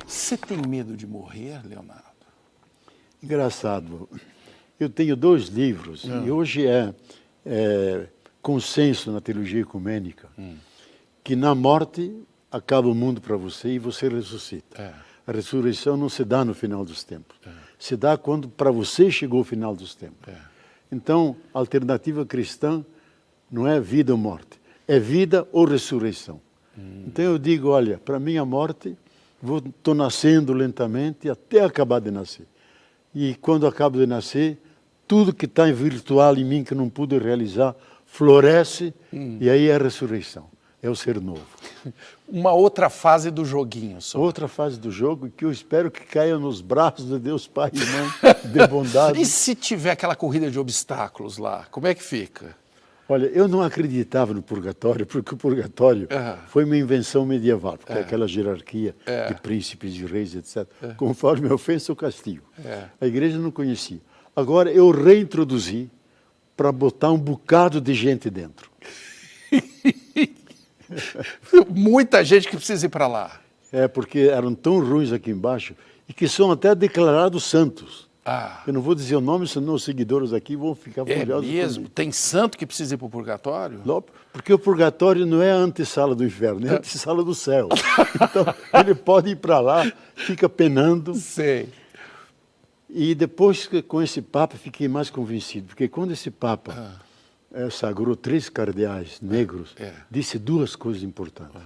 Você tem medo de morrer, Leonardo? Engraçado. Eu tenho 2 livros, e hoje é consenso na teologia ecumênica, que na morte acaba o mundo para você e você ressuscita. A ressurreição não se dá no final dos tempos. Se dá quando para você chegou o final dos tempos. Então, a alternativa cristã não é vida ou morte, é vida ou ressurreição. Então eu digo, olha, para mim a morte, estou nascendo lentamente até acabar de nascer. E quando acabo de nascer, tudo que está em virtual em mim que não pude realizar, floresce e aí é a ressurreição, é o ser novo. Uma outra fase do joguinho. Só. Outra fase do jogo que eu espero que caia nos braços de Deus Pai e Mãe de bondade. E se tiver aquela corrida de obstáculos lá, como é que fica? Olha, eu não acreditava no purgatório, porque o purgatório foi uma invenção medieval, porque é aquela hierarquia de príncipes, de reis, etc. Conforme a ofensa, o castigo. A igreja não conhecia. Agora eu reintroduzi para botar um bocado de gente dentro. Muita gente que precisa ir para lá. É, porque eram tão ruins aqui embaixo e que são até declarados santos. Eu não vou dizer o nome, senão os seguidores aqui vão ficar furiosos. É mesmo? Tem santo que precisa ir para o purgatório? Não, porque o purgatório não é a antessala do inferno, é a antessala do céu. Então, ele pode ir para lá, fica penando. Sei. E depois, com esse Papa, fiquei mais convencido, porque quando esse Papa sagrou 3 cardeais negros, disse 2 coisas importantes.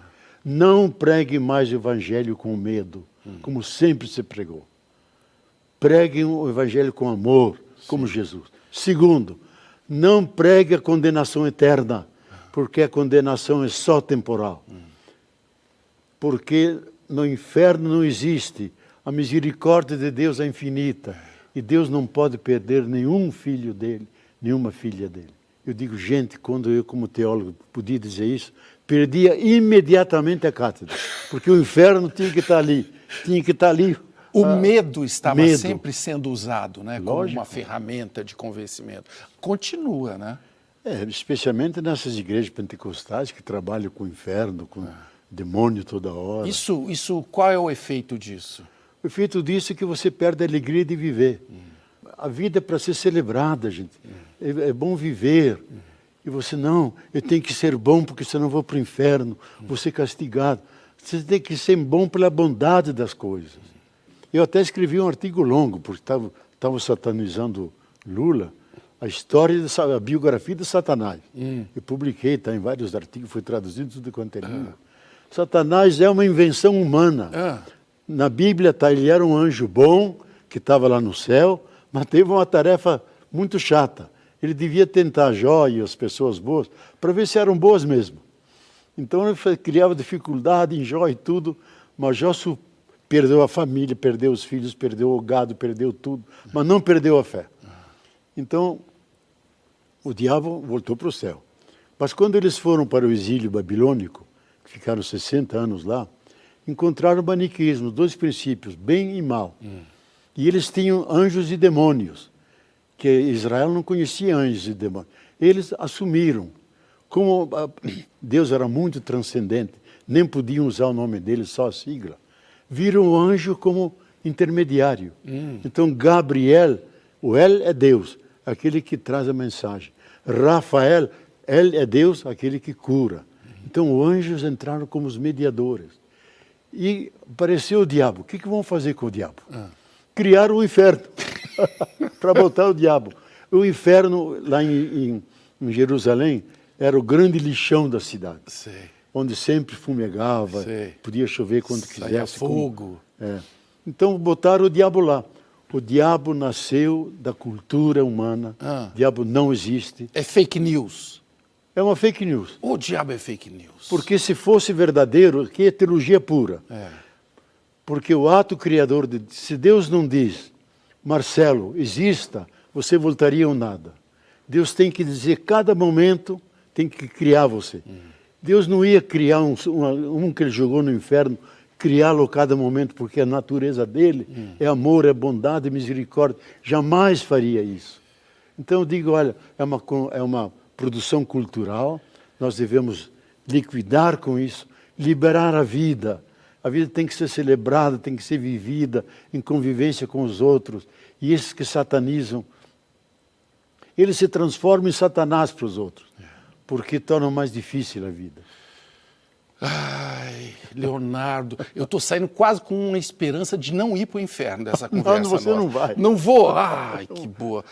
Não pregue mais o evangelho com medo, como sempre se pregou. Preguem o evangelho com amor, como Jesus. Segundo, não pregue a condenação eterna, porque a condenação é só temporal. Porque no inferno não existe. A misericórdia de Deus é infinita. E Deus não pode perder nenhum filho dele, nenhuma filha dele. Eu digo, gente, quando eu como teólogo podia dizer isso, perdia imediatamente a cátedra. Porque o inferno tinha que estar ali. Tinha que estar ali. O medo estava sempre sendo usado, né, como uma ferramenta de convencimento. Continua, né? Especialmente nessas igrejas pentecostais que trabalham com o inferno, com o demônio toda hora. Qual é o efeito disso? O efeito disso é que você perde a alegria de viver. A vida é para ser celebrada, gente. É bom viver. E você, não, eu tenho que ser bom porque senão eu vou para o inferno, vou ser castigado. Você tem que ser bom pela bondade das coisas. Eu até escrevi um artigo longo, porque estava satanizando Lula, a história, a biografia de Satanás. Eu publiquei, está em vários artigos, foi traduzido tudo quanto é língua. Satanás é uma invenção humana. Na Bíblia ele era um anjo bom, que estava lá no céu, mas teve uma tarefa muito chata. Ele devia tentar Jó e as pessoas boas, para ver se eram boas mesmo. Então ele criava dificuldade em Jó e tudo, mas Jó perdeu a família, perdeu os filhos, perdeu o gado, perdeu tudo, mas não perdeu a fé. Então, o diabo voltou para o céu. Mas quando eles foram para o exílio babilônico, que ficaram 60 anos lá, encontraram o maniqueísmo, 2 princípios, bem e mal. E eles tinham anjos e demônios, que Israel não conhecia anjos e demônios. Eles assumiram, como Deus era muito transcendente, nem podiam usar o nome dele, só a sigla, viram o anjo como intermediário. Então, Gabriel, o El é Deus, aquele que traz a mensagem. Rafael, El é Deus, aquele que cura. Então, os anjos entraram como os mediadores. E apareceu o diabo. O que vão fazer com o diabo? Criaram o inferno para botar o diabo. O inferno, lá em Jerusalém, era o grande lixão da cidade. Onde sempre fumegava, podia chover quando quisesse. Fogo. Então botaram o diabo lá. O diabo nasceu da cultura humana. O diabo não existe. É fake news. É uma fake news. O diabo é fake news. Porque se fosse verdadeiro, aqui é teologia pura. Porque o ato criador, se Deus não diz, Marcelo, exista, você voltaria ao nada. Deus tem que dizer, cada momento tem que criar você. Deus não ia criar um que ele jogou no inferno, criá-lo a cada momento, porque a natureza dele é amor, é bondade, é misericórdia. Jamais faria isso. Então eu digo, olha, é uma produção cultural, nós devemos liquidar com isso, liberar a vida, A vida tem que ser celebrada, tem que ser vivida em convivência com os outros. E esses que satanizam, eles se transformam em Satanás para os outros, porque tornam mais difícil a vida. Ai, Leonardo, eu estou saindo quase com uma esperança de não ir para o inferno dessa conversa. Não, você nossa. não vai. Não vou? Ai, que boa.